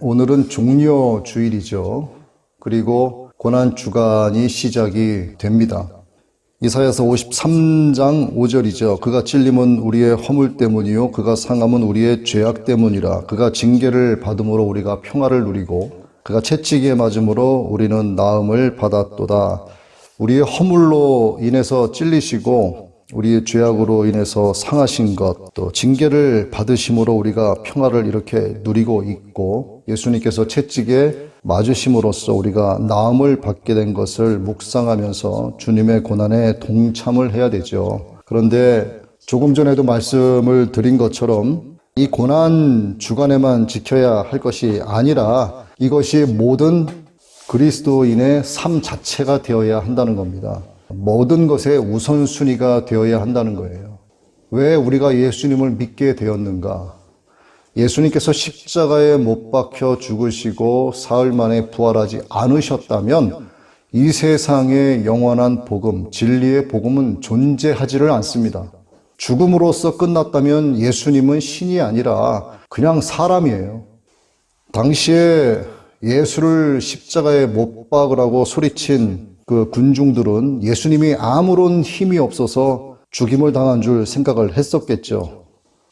오늘은 종려 주일이죠. 그리고 고난 주간이 시작이 됩니다. 이사야서 53장 5절이죠. 그가 찔림은 우리의 허물 때문이요 그가 상함은 우리의 죄악 때문이라. 그가 징계를 받음으로 우리가 평화를 누리고 그가 채찍에 맞음으로 우리는 나음을 받았도다. 우리의 허물로 인해서 찔리시고 우리의 죄악으로 인해서 상하신 것, 또 징계를 받으심으로 우리가 평화를 이렇게 누리고 있고 예수님께서 채찍에 맞으심으로써 우리가 나음을 받게 된 것을 묵상하면서 주님의 고난에 동참을 해야 되죠. 그런데 조금 전에도 말씀을 드린 것처럼 이 고난 주간에만 지켜야 할 것이 아니라 이것이 모든 그리스도인의 삶 자체가 되어야 한다는 겁니다. 모든 것의 우선순위가 되어야 한다는 거예요. 왜 우리가 예수님을 믿게 되었는가? 예수님께서 십자가에 못 박혀 죽으시고 사흘 만에 부활하지 않으셨다면 이 세상의 영원한 복음, 진리의 복음은 존재하지를 않습니다. 죽음으로써 끝났다면 예수님은 신이 아니라 그냥 사람이에요. 당시에 예수를 십자가에 못 박으라고 소리친 그 군중들은 예수님이 아무런 힘이 없어서 죽임을 당한 줄 생각을 했었겠죠.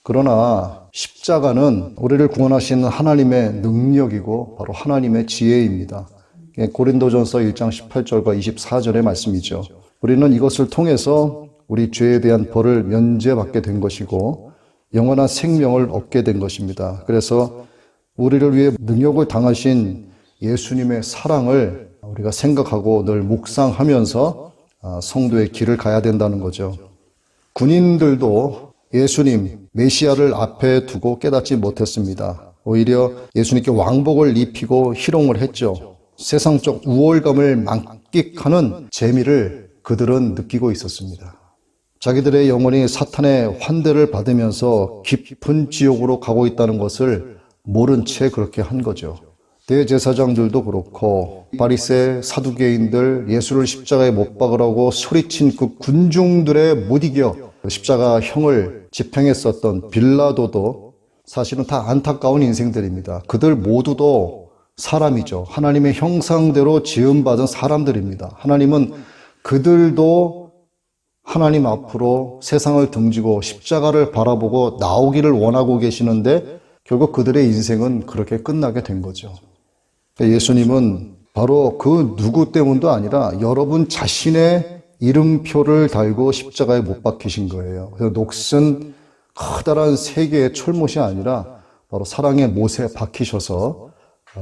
그러나 십자가는 우리를 구원하시는 하나님의 능력이고 바로 하나님의 지혜입니다. 고린도전서 1장 18절과 24절의 말씀이죠. 우리는 이것을 통해서 우리 죄에 대한 벌을 면제받게 된 것이고 영원한 생명을 얻게 된 것입니다. 그래서 우리를 위해 능력을 당하신 예수님의 사랑을 우리가 생각하고 늘 묵상하면서 성도의 길을 가야 된다는 거죠. 군인들도 예수님, 메시아를 앞에 두고 깨닫지 못했습니다. 오히려 예수님께 왕복을 입히고 희롱을 했죠. 세상적 우월감을 만끽하는 재미를 그들은 느끼고 있었습니다. 자기들의 영혼이 사탄의 환대를 받으면서 깊은 지옥으로 가고 있다는 것을 모른 채 그렇게 한 거죠. 대제사장들도 그렇고 바리새 사두개인들 예수를 십자가에 못 박으라고 소리친 그 군중들에 못 이겨 십자가형을 집행했었던 빌라도도 사실은 다 안타까운 인생들입니다. 그들 모두도 사람이죠. 하나님의 형상대로 지음받은 사람들입니다. 하나님은 그들도 하나님 앞으로 세상을 등지고 십자가를 바라보고 나오기를 원하고 계시는데 결국 그들의 인생은 그렇게 끝나게 된 거죠. 예수님은 바로 그 누구 때문도 아니라 여러분 자신의 이름표를 달고 십자가에 못 박히신 거예요. 그래서 녹슨 커다란 세 개의 철못이 아니라 바로 사랑의 못에 박히셔서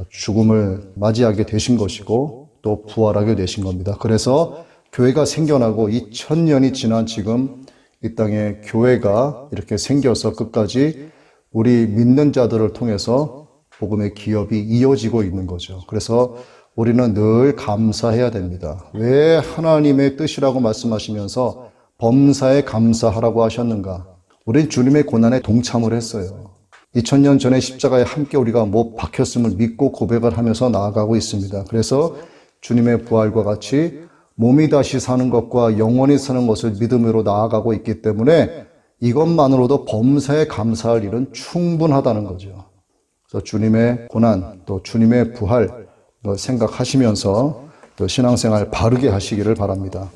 죽음을 맞이하게 되신 것이고 또 부활하게 되신 겁니다. 그래서 교회가 생겨나고 2000년이 지난 지금 이 땅에 교회가 이렇게 생겨서 끝까지 우리 믿는 자들을 통해서 복음의 기업이 이어지고 있는 거죠. 그래서 우리는 늘 감사해야 됩니다. 왜 하나님의 뜻이라고 말씀하시면서 범사에 감사하라고 하셨는가? 우린 주님의 고난에 동참을 했어요. 2000년 전에 십자가에 함께 우리가 못 박혔음을 믿고 고백을 하면서 나아가고 있습니다. 그래서 주님의 부활과 같이 몸이 다시 사는 것과 영원히 사는 것을 믿음으로 나아가고 있기 때문에 이것만으로도 범사에 감사할 일은 충분하다는 거죠. 그래서 주님의 고난, 또 주님의 부활 생각하시면서 또 신앙생활 바르게 하시기를 바랍니다.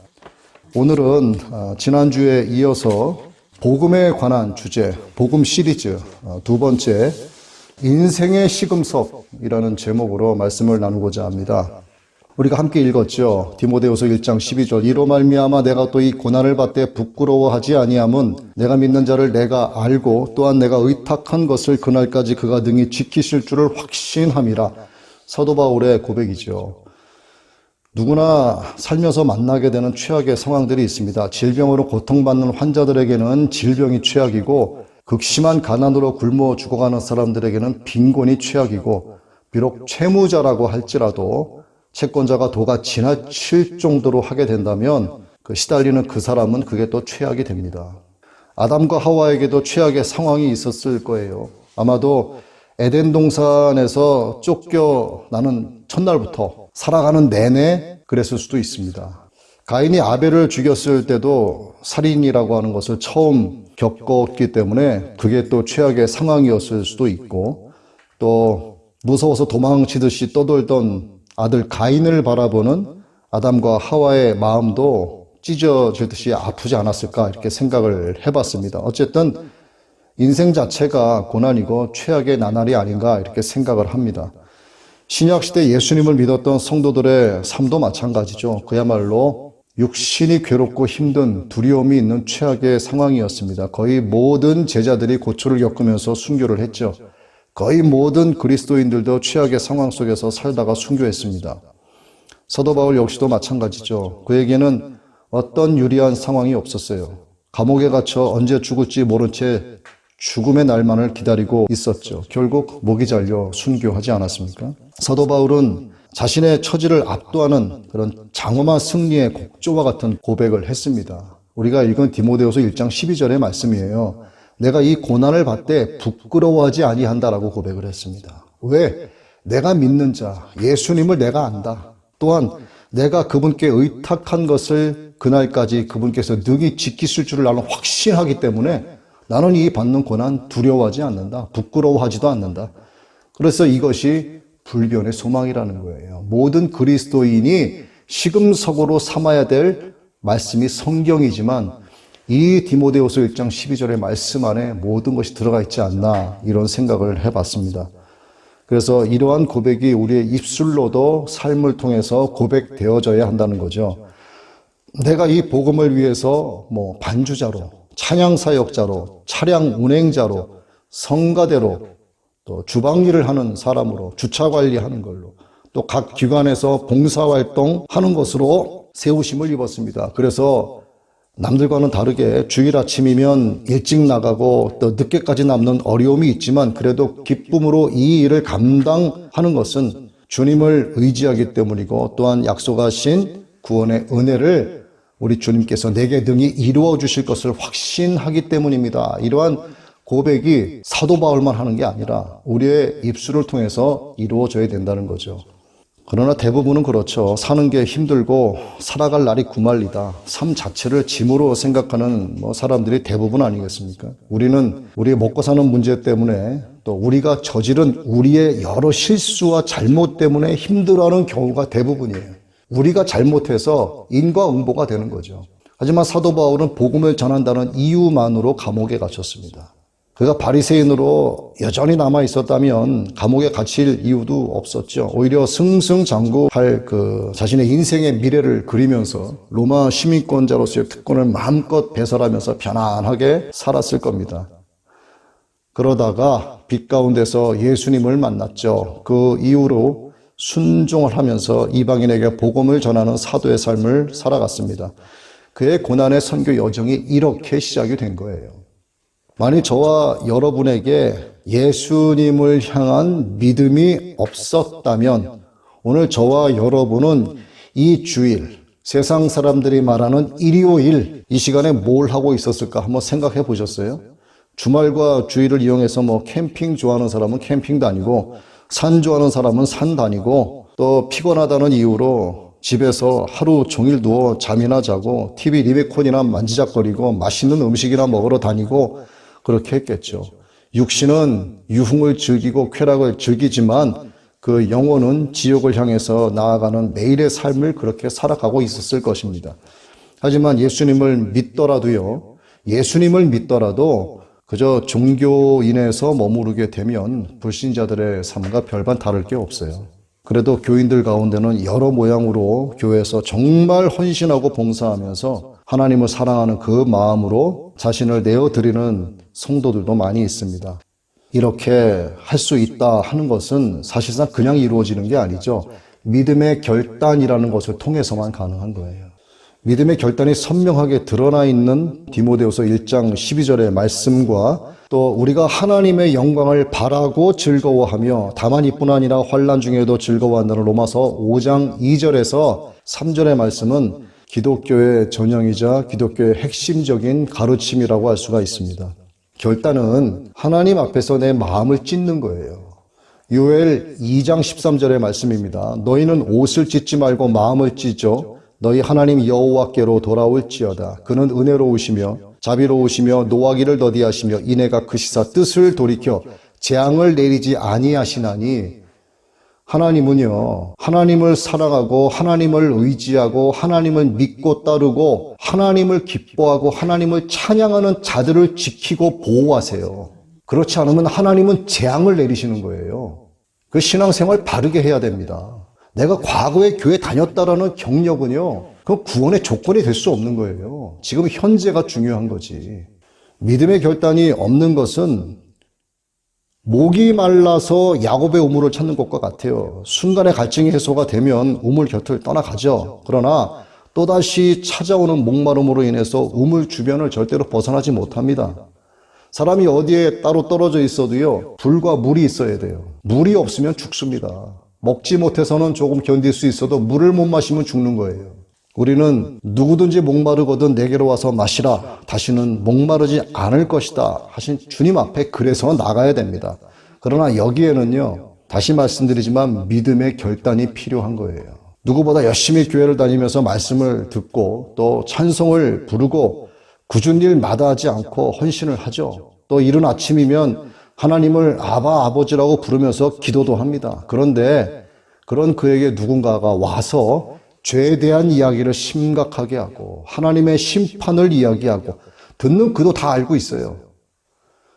오늘은 지난주에 이어서 복음에 관한 주제, 복음 시리즈 두 번째 인생의 시금석이라는 제목으로 말씀을 나누고자 합니다. 우리가 함께 읽었죠. 디모데후서 1장 12절 이로 말미암아 내가 또 이 고난을 받되 부끄러워하지 아니함은 내가 믿는 자를 내가 알고 또한 내가 의탁한 것을 그날까지 그가 능히 지키실 줄을 확신함이라. 사도 바울의 고백이죠. 누구나 살면서 만나게 되는 최악의 상황들이 있습니다. 질병으로 고통받는 환자들에게는 질병이 최악이고 극심한 가난으로 굶어 죽어가는 사람들에게는 빈곤이 최악이고 비록 채무자라고 할지라도 채권자가 도가 지나칠 정도로 하게 된다면 시달리는 그 사람은 그게 또 최악이 됩니다. 아담과 하와에게도 최악의 상황이 있었을 거예요. 아마도 에덴 동산에서 쫓겨나는 첫날부터 살아가는 내내 그랬을 수도 있습니다. 가인이 아벨을 죽였을 때도 살인이라고 하는 것을 처음 겪었기 때문에 그게 또 최악의 상황이었을 수도 있고 또 무서워서 도망치듯이 떠돌던 아들 가인을 바라보는 아담과 하와의 마음도 찢어지듯이 아프지 않았을까 이렇게 생각을 해봤습니다. 어쨌든 인생 자체가 고난이고 최악의 나날이 아닌가 이렇게 생각을 합니다. 신약시대 예수님을 믿었던 성도들의 삶도 마찬가지죠. 그야말로 육신이 괴롭고 힘든 두려움이 있는 최악의 상황이었습니다. 거의 모든 제자들이 고초를 겪으면서 순교를 했죠. 거의 모든 그리스도인들도 최악의 상황 속에서 살다가 순교했습니다. 사도 바울 역시도 마찬가지죠. 그에게는 어떤 유리한 상황이 없었어요. 감옥에 갇혀 언제 죽을지 모른 채 죽음의 날만을 기다리고 있었죠. 결국 목이 잘려 순교하지 않았습니까? 사도 바울은 자신의 처지를 압도하는 그런 장엄한 승리의 곡조와 같은 고백을 했습니다. 우리가 읽은 디모데후서 1장 12절의 말씀이에요. 내가 이 고난을 받되 부끄러워하지 아니한다라고 고백을 했습니다. 왜? 내가 믿는 자, 예수님을 내가 안다. 또한 내가 그분께 의탁한 것을 그날까지 그분께서 능히 지키실 줄을 나는 확신하기 때문에 나는 이 받는 고난 두려워하지 않는다. 부끄러워하지도 않는다. 그래서 이것이 불변의 소망이라는 거예요. 모든 그리스도인이 시금석으로 삼아야 될 말씀이 성경이지만 이 디모데후서 1장 12절의 말씀 안에 모든 것이 들어가 있지 않나 이런 생각을 해봤습니다. 그래서 이러한 고백이 우리의 입술로도 삶을 통해서 고백되어져야 한다는 거죠. 내가 이 복음을 위해서 반주자로, 찬양사역자로, 차량 운행자로, 성가대로, 또 주방일을 하는 사람으로, 주차 관리하는 걸로, 또 각 기관에서 봉사활동 하는 것으로 세우심을 입었습니다. 그래서 남들과는 다르게 주일 아침이면 일찍 나가고 또 늦게까지 남는 어려움이 있지만 그래도 기쁨으로 이 일을 감당하는 것은 주님을 의지하기 때문이고 또한 약속하신 구원의 은혜를 우리 주님께서 내게 능히 이루어 주실 것을 확신하기 때문입니다. 이러한 고백이 사도 바울만 하는 게 아니라 우리의 입술을 통해서 이루어져야 된다는 거죠. 그러나 대부분은 그렇죠. 사는 게 힘들고 살아갈 날이 구말리다. 삶 자체를 짐으로 생각하는 사람들이 대부분 아니겠습니까? 우리는 우리의 먹고 사는 문제 때문에 또 우리가 저지른 우리의 여러 실수와 잘못 때문에 힘들어하는 경우가 대부분이에요. 우리가 잘못해서 인과응보가 되는 거죠. 하지만 사도 바울은 복음을 전한다는 이유만으로 감옥에 갇혔습니다. 그가 바리새인으로 여전히 남아 있었다면 감옥에 갇힐 이유도 없었죠. 오히려 승승장구할 자신의 인생의 미래를 그리면서 로마 시민권자로서의 특권을 마음껏 배설하면서 편안하게 살았을 겁니다. 그러다가 빛 가운데서 예수님을 만났죠. 그 이후로 순종을 하면서 이방인에게 복음을 전하는 사도의 삶을 살아갔습니다. 그의 고난의 선교 여정이 이렇게 시작이 된 거예요. 만일 저와 여러분에게 예수님을 향한 믿음이 없었다면 오늘 저와 여러분은 이 주일, 세상 사람들이 말하는 일요일 이 시간에 뭘 하고 있었을까 한번 생각해 보셨어요? 주말과 주일을 이용해서 캠핑 좋아하는 사람은 캠핑 다니고 산 좋아하는 사람은 산 다니고 또 피곤하다는 이유로 집에서 하루 종일 누워 잠이나 자고 TV 리모컨이나 만지작거리고 맛있는 음식이나 먹으러 다니고 그렇게 했겠죠. 육신은 유흥을 즐기고 쾌락을 즐기지만 그 영혼은 지옥을 향해서 나아가는 매일의 삶을 그렇게 살아가고 있었을 것입니다. 하지만 예수님을 믿더라도 그저 종교인에서 머무르게 되면 불신자들의 삶과 별반 다를 게 없어요. 그래도 교인들 가운데는 여러 모양으로 교회에서 정말 헌신하고 봉사하면서 하나님을 사랑하는 그 마음으로 자신을 내어드리는 성도들도 많이 있습니다. 이렇게 할 수 있다 하는 것은 사실상 그냥 이루어지는 게 아니죠. 믿음의 결단이라는 것을 통해서만 가능한 거예요. 믿음의 결단이 선명하게 드러나 있는 디모데후서 1장 12절의 말씀과 또 우리가 하나님의 영광을 바라고 즐거워하며 다만 이뿐 아니라 환난 중에도 즐거워한다는 로마서 5장 2절에서 3절의 말씀은 기독교의 전형이자 기독교의 핵심적인 가르침이라고 할 수가 있습니다. 결단은 하나님 앞에서 내 마음을 찢는 거예요. 요엘 2장 13절의 말씀입니다. 너희는 옷을 찢지 말고 마음을 찢어 너희 하나님 여호와께로 돌아올지어다. 그는 은혜로우시며 자비로우시며 노하기를 더디하시며 이내가 크시사 뜻을 돌이켜 재앙을 내리지 아니하시나니 하나님은요, 하나님을 사랑하고 하나님을 의지하고 하나님을 믿고 따르고 하나님을 기뻐하고 하나님을 찬양하는 자들을 지키고 보호하세요. 그렇지 않으면 하나님은 재앙을 내리시는 거예요. 그 신앙생활 바르게 해야 됩니다. 내가 과거에 교회 다녔다라는 경력은요, 그 구원의 조건이 될 수 없는 거예요. 지금 현재가 중요한 거지. 믿음의 결단이 없는 것은 목이 말라서 야곱의 우물을 찾는 것과 같아요. 순간에 갈증이 해소가 되면 우물 곁을 떠나가죠. 그러나 또다시 찾아오는 목마름으로 인해서 우물 주변을 절대로 벗어나지 못합니다. 사람이 어디에 따로 떨어져 있어도요, 불과 물이 있어야 돼요. 물이 없으면 죽습니다. 먹지 못해서는 조금 견딜 수 있어도 물을 못 마시면 죽는 거예요. 우리는 누구든지 목마르거든 내게로 와서 마시라. 다시는 목마르지 않을 것이다 하신 주님 앞에 그래서 나가야 됩니다. 그러나 여기에는요, 다시 말씀드리지만 믿음의 결단이 필요한 거예요. 누구보다 열심히 교회를 다니면서 말씀을 듣고 또 찬송을 부르고 굳은 일 마다하지 않고 헌신을 하죠. 또 이른 아침이면 하나님을 아바 아버지라고 부르면서 기도도 합니다. 그런데 그런 그에게 누군가가 와서 죄에 대한 이야기를 심각하게 하고 하나님의 심판을 이야기하고 듣는 그도 다 알고 있어요.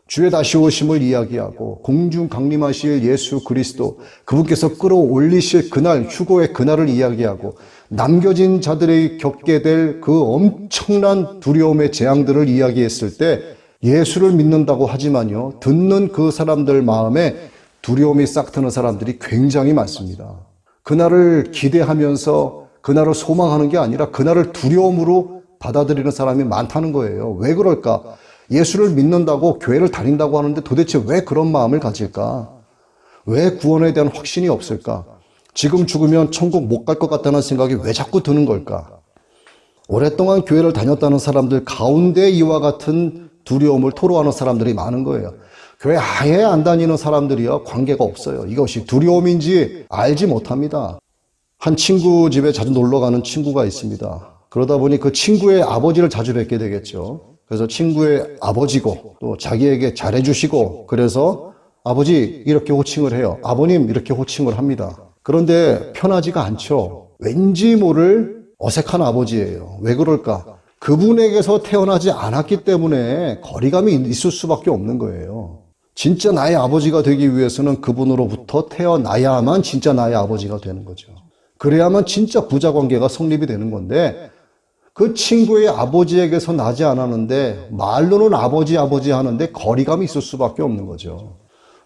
주의 다시 오심을 이야기하고 공중 강림하실 예수 그리스도, 그분께서 끌어올리실 그날, 휴거의 그날을 이야기하고 남겨진 자들이 겪게 될 그 엄청난 두려움의 재앙들을 이야기했을 때 예수를 믿는다고 하지만요, 듣는 그 사람들 마음에 두려움이 싹 트는 사람들이 굉장히 많습니다. 그날을 기대하면서 그날을 소망하는 게 아니라 그날을 두려움으로 받아들이는 사람이 많다는 거예요. 왜 그럴까? 예수를 믿는다고 교회를 다닌다고 하는데 도대체 왜 그런 마음을 가질까? 왜 구원에 대한 확신이 없을까? 지금 죽으면 천국 못 갈 것 같다는 생각이 왜 자꾸 드는 걸까? 오랫동안 교회를 다녔다는 사람들 가운데 이와 같은 두려움을 토로하는 사람들이 많은 거예요. 교회 아예 안 다니는 사람들이요, 관계가 없어요. 이것이 두려움인지 알지 못합니다. 한 친구 집에 자주 놀러 가는 친구가 있습니다. 그러다 보니 그 친구의 아버지를 자주 뵙게 되겠죠. 그래서 친구의 아버지고 또 자기에게 잘해주시고, 그래서 아버지 이렇게 호칭을 해요. 아버님 이렇게 호칭을 합니다. 그런데 편하지가 않죠. 왠지 모를 어색한 아버지예요. 왜 그럴까? 그분에게서 태어나지 않았기 때문에 거리감이 있을 수밖에 없는 거예요. 진짜 나의 아버지가 되기 위해서는 그분으로부터 태어나야만 진짜 나의 아버지가 되는 거죠. 그래야만 진짜 부자관계가 성립이 되는 건데, 그 친구의 아버지에게서 나지 않았는데 말로는 아버지 아버지 하는데 거리감이 있을 수밖에 없는 거죠.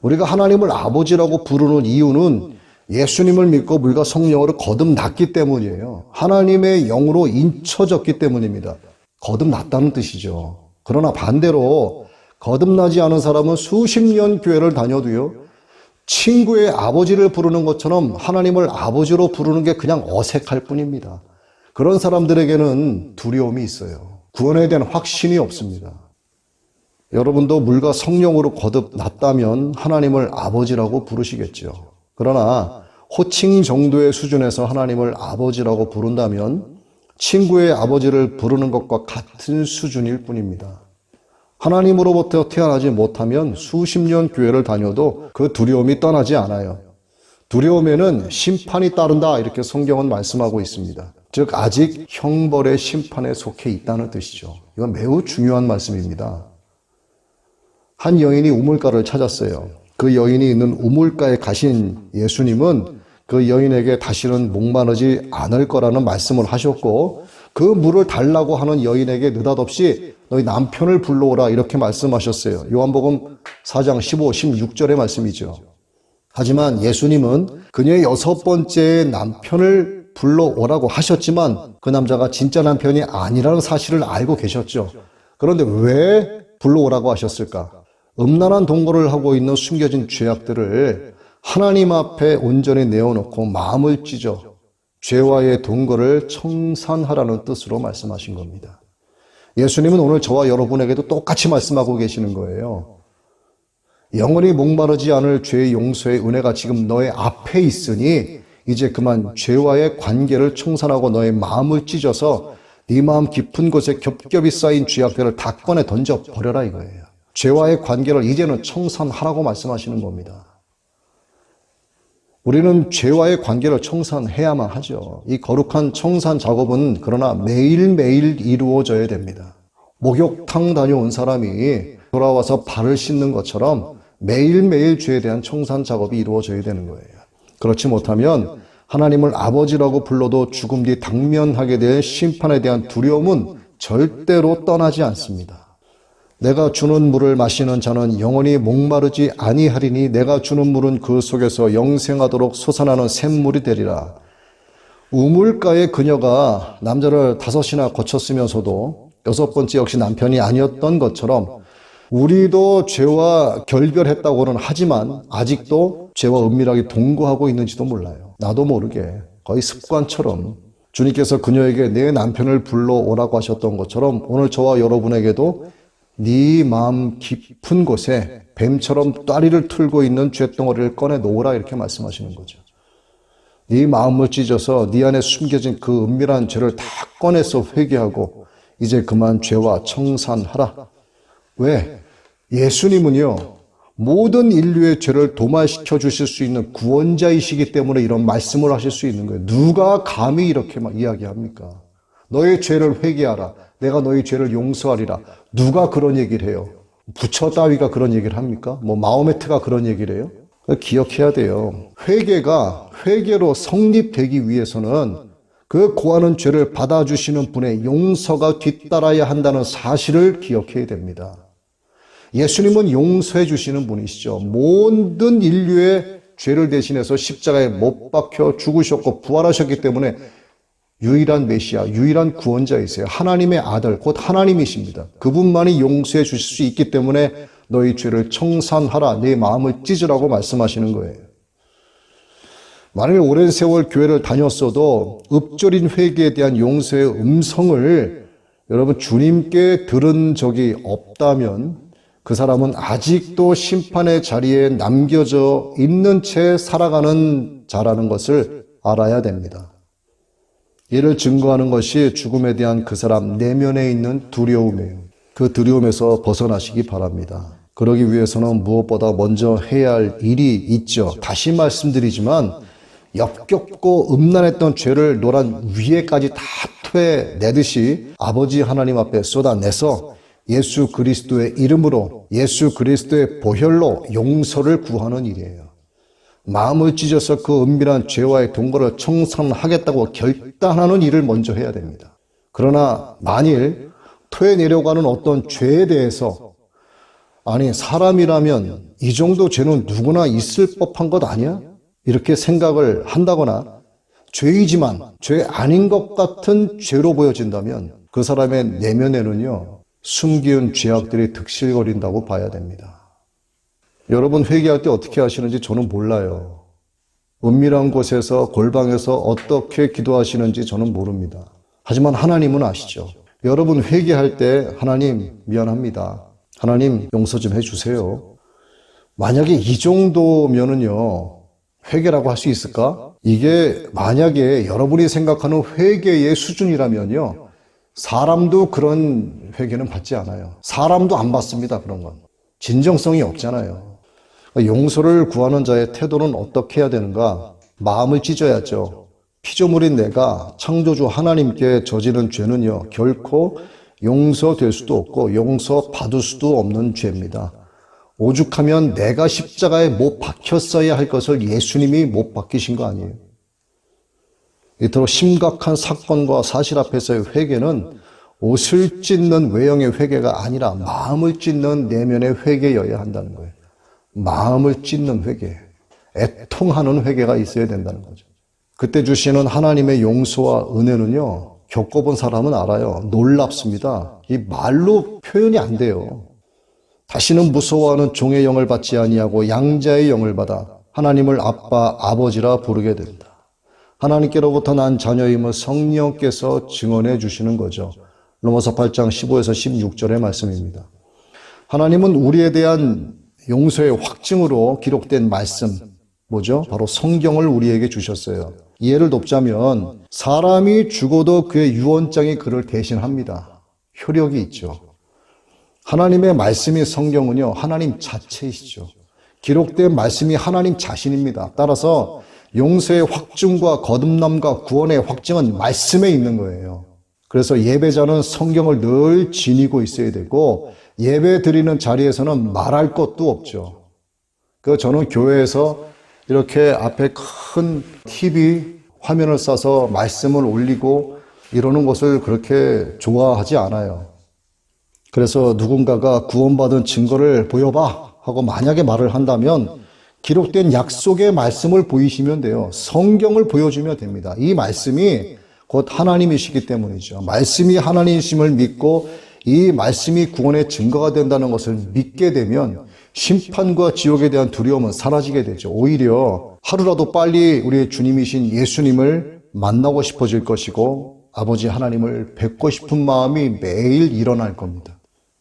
우리가 하나님을 아버지라고 부르는 이유는 예수님을 믿고 물과 성령으로 거듭났기 때문이에요. 하나님의 영으로 인쳐졌기 때문입니다. 거듭났다는 뜻이죠. 그러나 반대로 거듭나지 않은 사람은 수십 년 교회를 다녀도요, 친구의 아버지를 부르는 것처럼 하나님을 아버지로 부르는 게 그냥 어색할 뿐입니다. 그런 사람들에게는 두려움이 있어요. 구원에 대한 확신이 없습니다. 여러분도 물과 성령으로 거듭났다면 하나님을 아버지라고 부르시겠죠. 그러나 호칭 정도의 수준에서 하나님을 아버지라고 부른다면 친구의 아버지를 부르는 것과 같은 수준일 뿐입니다. 하나님으로부터 태어나지 못하면 수십 년 교회를 다녀도 그 두려움이 떠나지 않아요. 두려움에는 심판이 따른다, 이렇게 성경은 말씀하고 있습니다. 즉 아직 형벌의 심판에 속해 있다는 뜻이죠. 이건 매우 중요한 말씀입니다. 한 여인이 우물가를 찾았어요. 그 여인이 있는 우물가에 가신 예수님은 그 여인에게 다시는 목마르지 않을 거라는 말씀을 하셨고, 그 물을 달라고 하는 여인에게 느닷없이 너희 남편을 불러오라, 이렇게 말씀하셨어요. 요한복음 4장 15, 16절의 말씀이죠. 하지만 예수님은 그녀의 6번째 남편을 불러오라고 하셨지만 그 남자가 진짜 남편이 아니라는 사실을 알고 계셨죠. 그런데 왜 불러오라고 하셨을까? 음란한 동거를 하고 있는 숨겨진 죄악들을 하나님 앞에 온전히 내어놓고 마음을 찢어 죄와의 동거를 청산하라는 뜻으로 말씀하신 겁니다. 예수님은 오늘 저와 여러분에게도 똑같이 말씀하고 계시는 거예요. 영원히 목마르지 않을 죄의 용서의 은혜가 지금 너의 앞에 있으니 이제 그만 죄와의 관계를 청산하고 너의 마음을 찢어서 네 마음 깊은 곳에 겹겹이 쌓인 죄악들을 다 꺼내 던져 버려라, 이거예요. 죄와의 관계를 이제는 청산하라고 말씀하시는 겁니다. 우리는 죄와의 관계를 청산해야만 하죠. 이 거룩한 청산 작업은 그러나 매일매일 이루어져야 됩니다. 목욕탕 다녀온 사람이 돌아와서 발을 씻는 것처럼 매일매일 죄에 대한 청산 작업이 이루어져야 되는 거예요. 그렇지 못하면 하나님을 아버지라고 불러도 죽음 뒤 당면하게 될 심판에 대한 두려움은 절대로 떠나지 않습니다. 내가 주는 물을 마시는 자는 영원히 목마르지 아니하리니 내가 주는 물은 그 속에서 영생하도록 솟아나는 샘물이 되리라. 우물가의 그녀가 남자를 5이나 거쳤으면서도 6번째 역시 남편이 아니었던 것처럼 우리도 죄와 결별했다고는 하지만 아직도 죄와 은밀하게 동거하고 있는지도 몰라요. 나도 모르게 거의 습관처럼 주님께서 그녀에게 내 남편을 불러오라고 하셨던 것처럼 오늘 저와 여러분에게도 네 마음 깊은 곳에 뱀처럼 따리를 틀고 있는 쇳덩어리를 꺼내 놓으라 이렇게 말씀하시는 거죠. 네 마음을 찢어서 네 안에 숨겨진 그 은밀한 죄를 다 꺼내서 회개하고 이제 그만 죄와 청산하라. 왜? 예수님은요, 모든 인류의 죄를 도말시켜 주실 수 있는 구원자이시기 때문에 이런 말씀을 하실 수 있는 거예요. 누가 감히 이렇게 막 이야기합니까? 너의 죄를 회개하라. 내가 너의 죄를 용서하리라. 누가 그런 얘기를 해요? 부처 따위가 그런 얘기를 합니까? 마호메트가 그런 얘기를 해요? 기억해야 돼요. 회개가 회개로 성립되기 위해서는 그 고하는 죄를 받아주시는 분의 용서가 뒤따라야 한다는 사실을 기억해야 됩니다. 예수님은 용서해 주시는 분이시죠. 모든 인류의 죄를 대신해서 십자가에 못 박혀 죽으셨고 부활하셨기 때문에 유일한 메시아, 유일한 구원자이세요. 하나님의 아들, 곧 하나님이십니다. 그분만이 용서해 주실 수 있기 때문에 너희 죄를 청산하라, 내 마음을 찢으라고 말씀하시는 거예요. 만일 오랜 세월 교회를 다녔어도 읍조린 회개에 대한 용서의 음성을 여러분 주님께 들은 적이 없다면 그 사람은 아직도 심판의 자리에 남겨져 있는 채 살아가는 자라는 것을 알아야 됩니다. 이를 증거하는 것이 죽음에 대한 그 사람 내면에 있는 두려움이에요. 그 두려움에서 벗어나시기 바랍니다. 그러기 위해서는 무엇보다 먼저 해야 할 일이 있죠. 다시 말씀드리지만 역겹고 음란했던 죄를 노란 위에까지 다 토해내듯이 아버지 하나님 앞에 쏟아내서 예수 그리스도의 이름으로 예수 그리스도의 보혈로 용서를 구하는 일이에요. 마음을 찢어서 그 은밀한 죄와의 동거를 청산하겠다고 결단하는 일을 먼저 해야 됩니다. 그러나 만일 토해내려고 하는 어떤 죄에 대해서 아니 사람이라면 이 정도 죄는 누구나 있을 법한 것 아니야? 이렇게 생각을 한다거나 죄이지만 죄 아닌 것 같은 죄로 보여진다면 그 사람의 내면에는요 숨기운 죄악들이 득실거린다고 봐야 됩니다. 여러분 회개할 때 어떻게 하시는지 저는 몰라요. 은밀한 곳에서 골방에서 어떻게 기도하시는지 저는 모릅니다. 하지만 하나님은 아시죠. 여러분 회개할 때 하나님 미안합니다. 하나님 용서 좀 해주세요. 만약에 이 정도면은요 회개라고 할 수 있을까? 이게 만약에 여러분이 생각하는 회개의 수준이라면요 사람도 그런 회개는 받지 않아요. 사람도 안 받습니다. 그런 건 진정성이 없잖아요. 용서를 구하는 자의 태도는 어떻게 해야 되는가? 마음을 찢어야죠. 피조물인 내가 창조주 하나님께 저지른 죄는요 결코 용서될 수도 없고 용서받을 수도 없는 죄입니다. 오죽하면 내가 십자가에 못 박혔어야 할 것을 예수님이 못 박히신 거 아니에요. 이토록 심각한 사건과 사실 앞에서의 회개는 옷을 찢는 외형의 회개가 아니라 마음을 찢는 내면의 회개여야 한다는 거예요. 마음을 찢는 회개, 애통하는 회개가 있어야 된다는 거죠. 그때 주시는 하나님의 용서와 은혜는요 겪어본 사람은 알아요. 놀랍습니다. 이 말로 표현이 안 돼요. 다시는 무서워하는 종의 영을 받지 아니하고 양자의 영을 받아 하나님을 아빠, 아버지라 부르게 된다. 하나님께로부터 난 자녀임을 성령께서 증언해 주시는 거죠. 로마서 8장 15에서 16절의 말씀입니다. 하나님은 우리에 대한 용서의 확증으로 기록된 말씀, 뭐죠? 바로 성경을 우리에게 주셨어요. 예를 돕자면 사람이 죽어도 그의 유언장이 그를 대신합니다. 효력이 있죠. 하나님의 말씀이 성경은요 하나님 자체이시죠. 기록된 말씀이 하나님 자신입니다. 따라서 용서의 확증과 거듭남과 구원의 확증은 말씀에 있는 거예요. 그래서 예배자는 성경을 늘 지니고 있어야 되고 예배 드리는 자리에서는 말할 것도 없죠. 저는 교회에서 이렇게 앞에 큰 TV 화면을 쏴서 말씀을 올리고 이러는 것을 그렇게 좋아하지 않아요. 그래서 누군가가 구원받은 증거를 보여봐 하고 만약에 말을 한다면 기록된 약속의 말씀을 보이시면 돼요. 성경을 보여주면 됩니다. 이 말씀이 곧 하나님이시기 때문이죠. 말씀이 하나님이심을 믿고 이 말씀이 구원의 증거가 된다는 것을 믿게 되면 심판과 지옥에 대한 두려움은 사라지게 되죠. 오히려 하루라도 빨리 우리의 주님이신 예수님을 만나고 싶어질 것이고 아버지 하나님을 뵙고 싶은 마음이 매일 일어날 겁니다.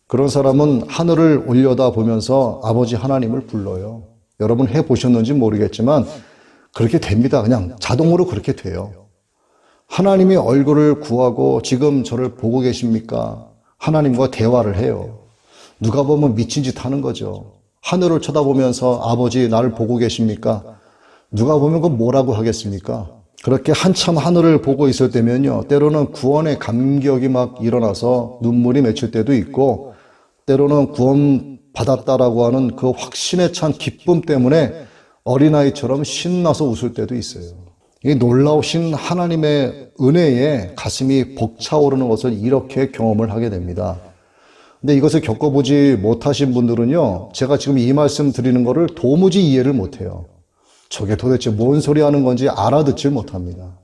그런 사람은 하늘을 올려다보면서 아버지 하나님을 불러요. 여러분 해보셨는지 모르겠지만 그렇게 됩니다. 그냥 자동으로 그렇게 돼요. 하나님의 얼굴을 구하고 지금 저를 보고 계십니까? 하나님과 대화를 해요. 누가 보면 미친 짓 하는 거죠. 하늘을 쳐다보면서 아버지 나를 보고 계십니까? 누가 보면 그건 뭐라고 하겠습니까? 그렇게 한참 하늘을 보고 있을 때면요. 때로는 구원의 감격이 막 일어나서 눈물이 맺힐 때도 있고 때로는 구원 받았다라고 하는 그 확신에 찬 기쁨 때문에 어린아이처럼 신나서 웃을 때도 있어요. 이 놀라우신 하나님의 은혜에 가슴이 벅차오르는 것을 이렇게 경험을 하게 됩니다. 근데 이것을 겪어보지 못하신 분들은요, 제가 지금 이 말씀 드리는 거를 도무지 이해를 못해요. 저게 도대체 뭔 소리 하는 건지 알아듣질 못합니다.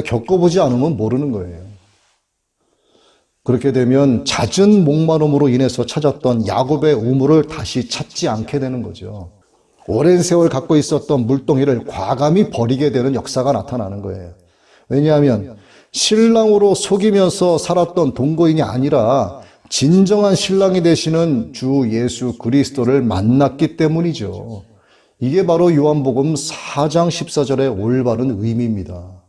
겪어보지 않으면 모르는 거예요. 그렇게 되면 잦은 목마름으로 인해서 찾았던 야곱의 우물을 다시 찾지 않게 되는 거죠. 오랜 세월 갖고 있었던 물동이를 과감히 버리게 되는 역사가 나타나는 거예요. 왜냐하면 신랑으로 속이면서 살았던 동거인이 아니라 진정한 신랑이 되시는 주 예수 그리스도를 만났기 때문이죠. 이게 바로 요한복음 4장 14절의 올바른 의미입니다.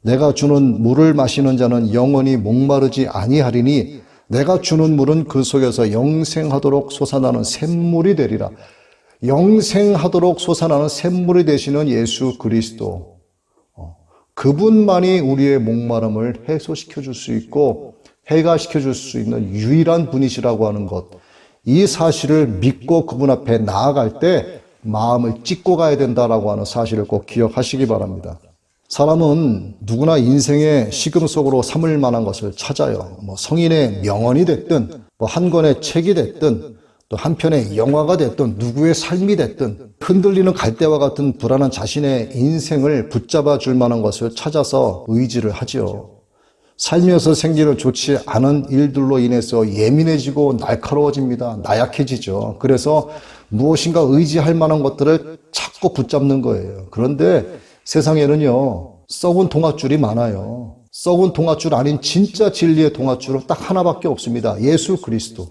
내가 주는 물을 마시는 자는 영원히 목마르지 아니하리니 내가 주는 물은 그 속에서 영생하도록 솟아나는 샘물이 되리라. 영생하도록 솟아나는 샘물이 되시는 예수 그리스도, 그분만이 우리의 목마름을 해소시켜 줄 수 있고 해가시켜 줄 수 있는 유일한 분이시라고 하는 것, 이 사실을 믿고 그분 앞에 나아갈 때 마음을 찢고 가야 된다라고 하는 사실을 꼭 기억하시기 바랍니다. 사람은 누구나 인생의 시금 속으로 삼을 만한 것을 찾아요. 성인의 명언이 됐든 한 권의 책이 됐든 또 한 편의 영화가 됐든 누구의 삶이 됐든 흔들리는 갈대와 같은 불안한 자신의 인생을 붙잡아 줄 만한 것을 찾아서 의지를 하지요. 살면서 생기는 좋지 않은 일들로 인해서 예민해지고 날카로워집니다. 나약해지죠. 그래서 무엇인가 의지할 만한 것들을 찾고 붙잡는 거예요. 그런데 세상에는요, 썩은 동아줄이 많아요. 썩은 동아줄 아닌 진짜 진리의 동아줄은 딱 하나밖에 없습니다. 예수 그리스도.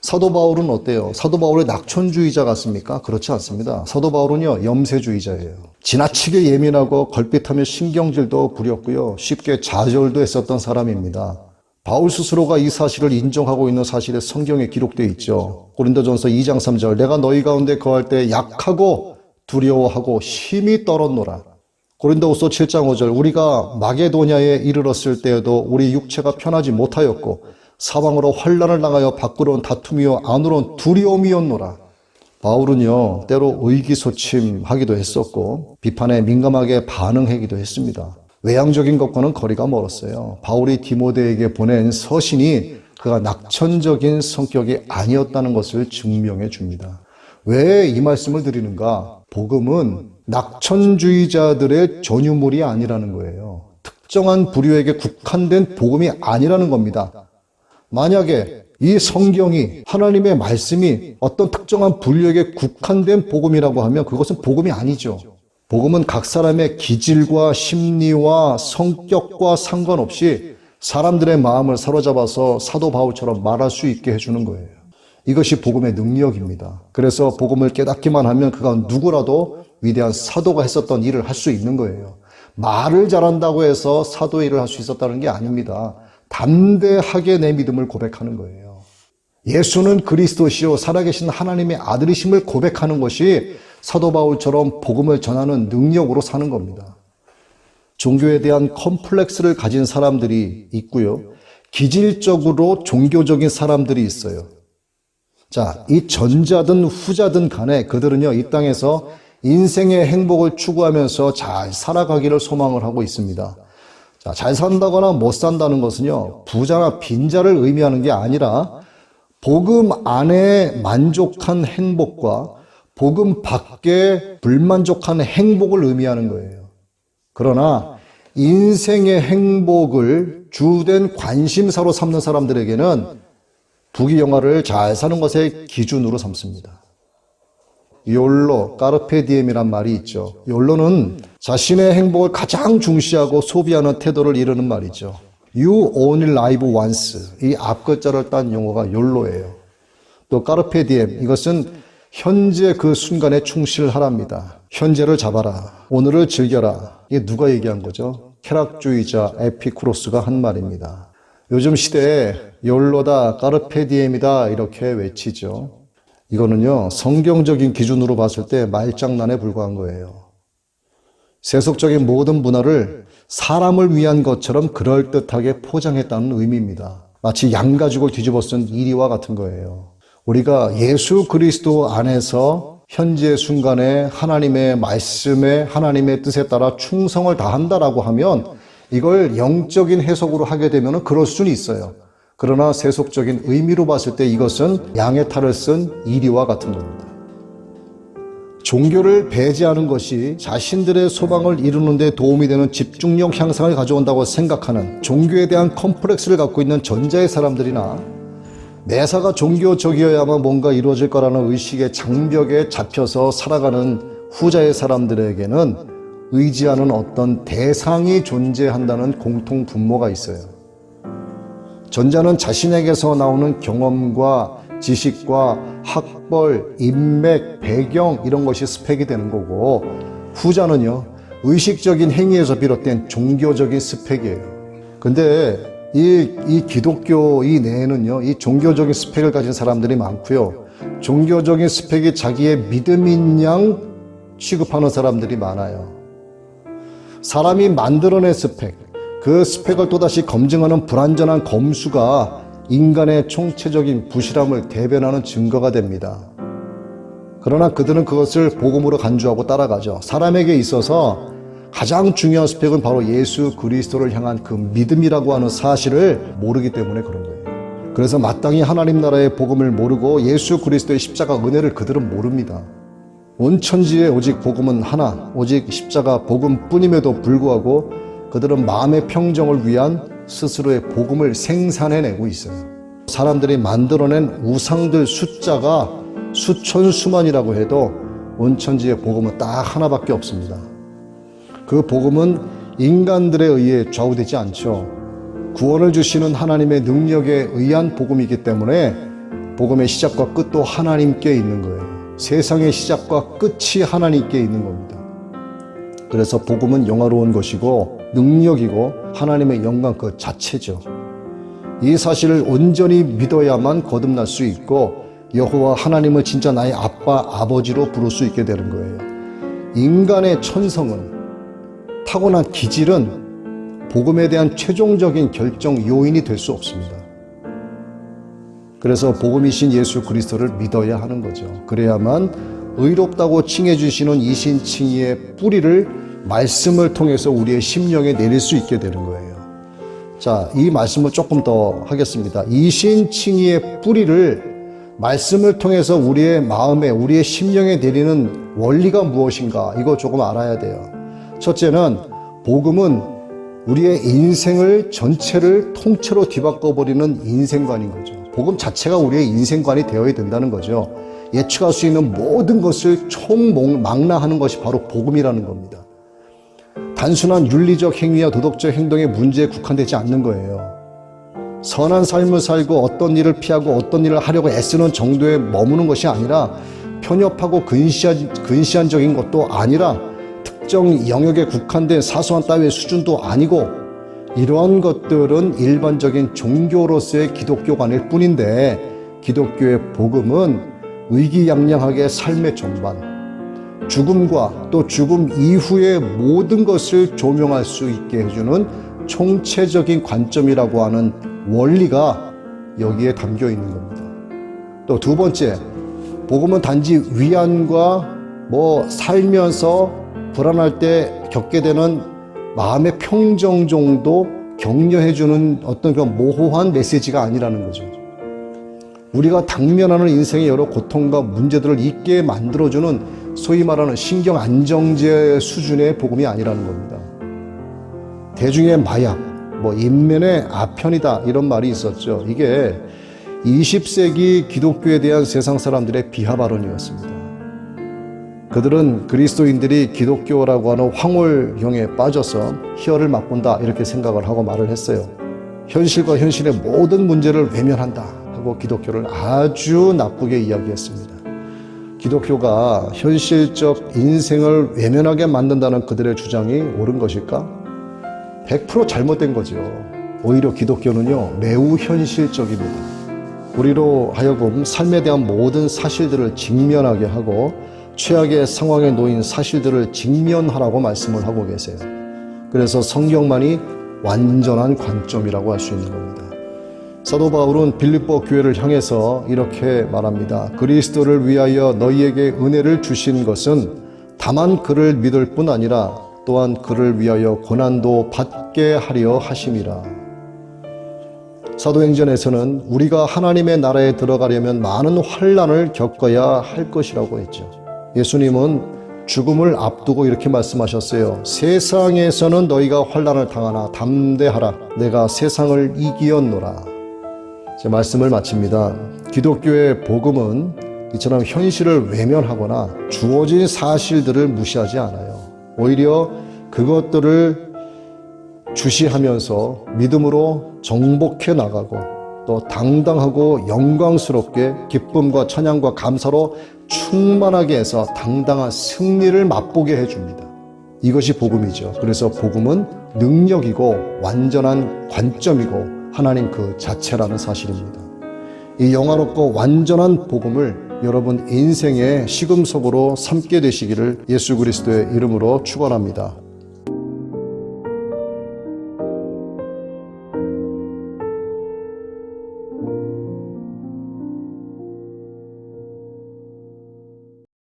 사도 바울은 어때요? 사도 바울의 낙천주의자 같습니까? 그렇지 않습니다. 사도 바울은요, 염세주의자예요. 지나치게 예민하고 걸핏하면 신경질도 부렸고요, 쉽게 좌절도 했었던 사람입니다. 바울 스스로가 이 사실을 인정하고 있는 사실에 성경에 기록되어 있죠. 고린도전서 2장 3절, 내가 너희 가운데 거할 때 약하고 두려워하고 심히 떨었노라. 고린도후서 7장 5절, 우리가 마게도냐에 이르렀을 때에도 우리 육체가 편하지 못하였고 사방으로 환난을 당하여 밖으로는 다툼이요 안으로는 두려움이었노라. 바울은요, 때로 의기소침하기도 했었고 비판에 민감하게 반응하기도 했습니다. 외향적인 것과는 거리가 멀었어요. 바울이 디모데에게 보낸 서신이 그가 낙천적인 성격이 아니었다는 것을 증명해 줍니다. 왜 이 말씀을 드리는가? 복음은 낙천주의자들의 전유물이 아니라는 거예요. 특정한 부류에게 국한된 복음이 아니라는 겁니다. 만약에 이 성경이, 하나님의 말씀이 어떤 특정한 분류에게 국한된 복음이라고 하면 그것은 복음이 아니죠. 복음은 각 사람의 기질과 심리와 성격과 상관없이 사람들의 마음을 사로잡아서 사도 바울처럼 말할 수 있게 해주는 거예요. 이것이 복음의 능력입니다. 그래서 복음을 깨닫기만 하면 그가 누구라도 위대한 사도가 했었던 일을 할 수 있는 거예요. 말을 잘한다고 해서 사도 일을 할 수 있었다는 게 아닙니다. 담대하게 내 믿음을 고백하는 거예요. 예수는 그리스도시요 살아계신 하나님의 아들이심을 고백하는 것이 사도 바울처럼 복음을 전하는 능력으로 사는 겁니다. 종교에 대한 컴플렉스를 가진 사람들이 있고요. 기질적으로 종교적인 사람들이 있어요. 자, 이 전자든 후자든 간에 그들은요, 이 땅에서 인생의 행복을 추구하면서 잘 살아가기를 소망을 하고 있습니다. 자, 잘 산다거나 못 산다는 것은요, 부자나 빈자를 의미하는 게 아니라 복음 안에 만족한 행복과 복음 밖에 불만족한 행복을 의미하는 거예요. 그러나 인생의 행복을 주된 관심사로 삼는 사람들에게는 부귀영화를 잘 사는 것의 기준으로 삼습니다. 욜로, 까르페 디엠이란 말이 있죠. 욜로는 자신의 행복을 가장 중시하고 소비하는 태도를 이르는 말이죠. You only live once. 이 앞글자를 딴 용어가 욜로예요. 또 까르페 디엠, 이것은 현재 그 순간에 충실하랍니다. 현재를 잡아라. 오늘을 즐겨라. 이게 누가 얘기한 거죠? 쾌락주의자 에피쿠로스가 한 말입니다. 요즘 시대에 욜로다, 까르페 디엠이다 이렇게 외치죠. 이거는요, 성경적인 기준으로 봤을 때 말장난에 불과한 거예요. 세속적인 모든 문화를 사람을 위한 것처럼 그럴듯하게 포장했다는 의미입니다. 마치 양가죽을 뒤집어 쓴 이리와 같은 거예요. 우리가 예수 그리스도 안에서 현재 순간에 하나님의 말씀에 하나님의 뜻에 따라 충성을 다한다라고 하면 이걸 영적인 해석으로 하게 되면 그럴 수는 있어요. 그러나 세속적인 의미로 봤을 때 이것은 양의 탈을 쓴 이리와 같은 겁니다. 종교를 배제하는 것이 자신들의 소망을 이루는 데 도움이 되는 집중력 향상을 가져온다고 생각하는 종교에 대한 컴플렉스를 갖고 있는 전자의 사람들이나 매사가 종교적이어야만 뭔가 이루어질 거라는 의식의 장벽에 잡혀서 살아가는 후자의 사람들에게는 의지하는 어떤 대상이 존재한다는 공통 분모가 있어요. 전자는 자신에게서 나오는 경험과 지식과 학벌, 인맥, 배경 이런 것이 스펙이 되는 거고 후자는요, 의식적인 행위에서 비롯된 종교적인 스펙이에요. 근데 이 기독교 이 내에는요, 이 종교적인 스펙을 가진 사람들이 많고요. 종교적인 스펙이 자기의 믿음인 양 취급하는 사람들이 많아요. 사람이 만들어낸 스펙, 그 스펙을 또다시 검증하는 불완전한 검수가 인간의 총체적인 부실함을 대변하는 증거가 됩니다. 그러나 그들은 그것을 복음으로 간주하고 따라가죠. 사람에게 있어서 가장 중요한 스펙은 바로 예수 그리스도를 향한 그 믿음이라고 하는 사실을 모르기 때문에 그런 거예요. 그래서 마땅히 하나님 나라의 복음을 모르고 예수 그리스도의 십자가 은혜를 그들은 모릅니다. 온 천지에 오직 복음은 하나, 오직 십자가 복음뿐임에도 불구하고 그들은 마음의 평정을 위한 스스로의 복음을 생산해내고 있어요. 사람들이 만들어낸 우상들 숫자가 수천수만이라고 해도 온 천지의 복음은 딱 하나밖에 없습니다. 그 복음은 인간들에 의해 좌우되지 않죠. 구원을 주시는 하나님의 능력에 의한 복음이기 때문에 복음의 시작과 끝도 하나님께 있는 거예요. 세상의 시작과 끝이 하나님께 있는 겁니다. 그래서 복음은 영화로운 것이고 능력이고 하나님의 영광 그 자체죠. 이 사실을 온전히 믿어야만 거듭날 수 있고 여호와 하나님을 진짜 나의 아빠, 아버지로 부를 수 있게 되는 거예요. 인간의 천성은, 타고난 기질은 복음에 대한 최종적인 결정 요인이 될 수 없습니다. 그래서 복음이신 예수 그리스도를 믿어야 하는 거죠. 그래야만 의롭다고 칭해 주시는 이신칭의의 뿌리를 말씀을 통해서 우리의 심령에 내릴 수 있게 되는 거예요. 자, 이 말씀을 조금 더 하겠습니다. 이신칭의의 뿌리를 말씀을 통해서 우리의 마음에, 우리의 심령에 내리는 원리가 무엇인가, 이거 조금 알아야 돼요. 첫째는 복음은 우리의 인생을 전체를 통째로 뒤바꿔버리는 인생관인 거죠. 복음 자체가 우리의 인생관이 되어야 된다는 거죠. 예측할 수 있는 모든 것을 총망라하는 것이 바로 복음이라는 겁니다. 단순한 윤리적 행위와 도덕적 행동의 문제에 국한되지 않는 거예요. 선한 삶을 살고 어떤 일을 피하고 어떤 일을 하려고 애쓰는 정도에 머무는 것이 아니라 편협하고 근시안적인 것도 아니라 특정 영역에 국한된 사소한 따위의 수준도 아니고 이러한 것들은 일반적인 종교로서의 기독교관일 뿐인데 기독교의 복음은 의기양양하게 삶의 전반, 죽음과 또 죽음 이후의 모든 것을 조명할 수 있게 해주는 총체적인 관점이라고 하는 원리가 여기에 담겨 있는 겁니다. 또 두 번째, 복음은 단지 위안과 살면서 불안할 때 겪게 되는 마음의 평정 정도 격려해주는 어떤 그런 모호한 메시지가 아니라는 거죠. 우리가 당면하는 인생의 여러 고통과 문제들을 잊게 만들어주는 소위 말하는 신경 안정제 수준의 복음이 아니라는 겁니다. 대중의 마약, 인면의 아편이다 이런 말이 있었죠. 이게 20세기 기독교에 대한 세상 사람들의 비하 발언이었습니다. 그들은 그리스도인들이 기독교라고 하는 황홀형에 빠져서 희열을 맛본다 이렇게 생각을 하고 말을 했어요. 현실과 현실의 모든 문제를 외면한다 하고 기독교를 아주 나쁘게 이야기했습니다. 기독교가 현실적 인생을 외면하게 만든다는 그들의 주장이 옳은 것일까? 100% 잘못된 거죠. 오히려 기독교는요, 매우 현실적입니다. 우리로 하여금 삶에 대한 모든 사실들을 직면하게 하고 최악의 상황에 놓인 사실들을 직면하라고 말씀을 하고 계세요. 그래서 성경만이 완전한 관점이라고 할 수 있는 겁니다. 사도 바울은 빌립보 교회를 향해서 이렇게 말합니다. 그리스도를 위하여 너희에게 은혜를 주신 것은 다만 그를 믿을 뿐 아니라 또한 그를 위하여 고난도 받게 하려 하심이라. 사도행전에서는 우리가 하나님의 나라에 들어가려면 많은 환난을 겪어야 할 것이라고 했죠. 예수님은 죽음을 앞두고 이렇게 말씀하셨어요. 세상에서는 너희가 환난을 당하나 담대하라. 내가 세상을 이기었노라. 제 말씀을 마칩니다. 기독교의 복음은 이처럼 현실을 외면하거나 주어진 사실들을 무시하지 않아요. 오히려 그것들을 주시하면서 믿음으로 정복해 나가고 또 당당하고 영광스럽게 기쁨과 찬양과 감사로 충만하게 해서 당당한 승리를 맛보게 해줍니다. 이것이 복음이죠. 그래서 복음은 능력이고 완전한 관점이고 하나님 그 자체라는 사실입니다. 이 영화롭고 완전한 복음을 여러분 인생의 시금석으로 삼게 되시기를 예수 그리스도의 이름으로 축원합니다.